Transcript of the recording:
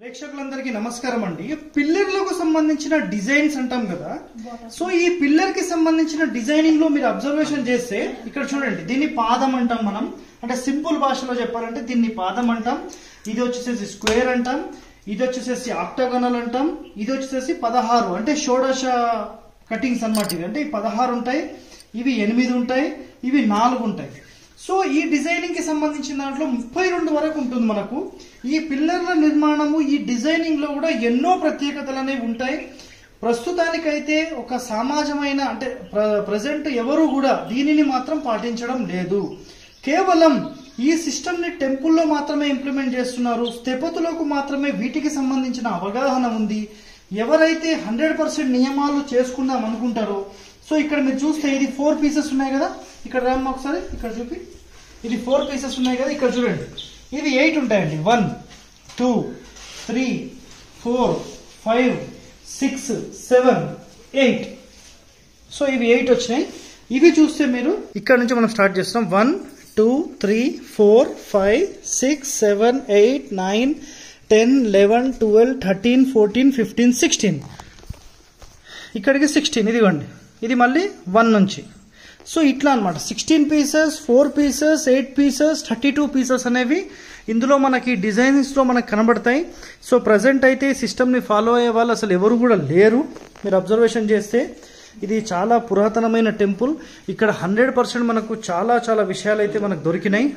ప్రేక్షకులందరికీ నమస్కారం అండి. పిల్లర్లకు సంబంధించిన డిజైన్స్ అంటాం కదా. సో ఈ పిల్లర్ కి సంబంధించిన డిజైనింగ్ లో మీరు అబ్జర్వేషన్ చేస్తే ఇక్కడ చూడండి, దీన్ని పాదం అంటాం మనం. అంటే సింపుల్ భాషలో చెప్పాలంటే దీన్ని పాదం అంటాం. ఇది వచ్చేసేసి స్క్వేర్ అంటాం, ఇది వచ్చేసేసి ఆక్టాగోనల్ అంటాం, ఇది వచ్చేసేసి 16 అంటే షోడశ కటింగ్స్ అన్నమాట. ఇవి అంటే 16 ఉంటాయి, ఇవి 8 ఉంటాయి, ఇవి 4 ఉంటాయి. సో ఈ డిజైనింగ్ కి సంబంధించిన దాంట్లో 32 వరకు ఉంటుంది మనకు. ఈ పిల్లర్ల నిర్మాణము, ఈ డిజైనింగ్ లో కూడా ఎన్నో ప్రత్యేకతలు అనేవి ఉంటాయి. ప్రస్తుతానికైతే ఒక సమాజమైన అంటే ప్రజెంట్ ఎవరు కూడా దీనిని మాత్రం పాటించడం లేదు. కేవలం ఈ సిస్టమ్ ని టెంపుల్లో మాత్రమే ఇంప్లిమెంట్ చేస్తున్నారు. స్థపతులకు మాత్రమే వీటికి సంబంధించిన అవగాహన ఉంది. ఎవరైతే 100% నియమాలు చేసుకుందాం అనుకుంటారో, సో ఇక్కడ మీరు చూస్తే ఇది 4 పీసెస్ ఉన్నాయి కదా. ఇక్కడ రామ్మ ఒకసారి ఇక్కడ చూపి, ఇది 4 పీసెస్ ఉన్నాయి కదా. ఇక్కడ చూడండి, ఇవి 8 ఉంటాయండి. 1 2 3 4 5 6 7 8. సో ఇవి 8 వచ్చినాయి. ఇవి చూస్తే మీరు ఇక్కడ నుంచి మనం స్టార్ట్ చేస్తాం. 1 2 3 4 5 6 7 8 9 10 11 12 13 14 15 16. ఇక్కడికి 16. ఇదిగోండి, ఇది మళ్ళీ 1 నుంచి. సో ఇట్లా అనమాట. 16 పీసెస్, 4 పీసెస్, 8 పీసెస్, 32 పీసెస్ అనేవి ఇందులో మనకి డిజైన్స్ లో మనకు కనబడతాయి. సో ప్రజెంట్ అయితే ఈ సిస్టమ్ ని ఫాలో అయ్యే వాళ్ళు అసలు ఎవరు కూడా లేరు. మీరు అబ్జర్వేషన్ చేస్తే ఇది చాలా పురాతనమైన టెంపుల్. ఇక్కడ 100% మనకు చాలా విషయాలు అయితే మనకు దొరికినాయి.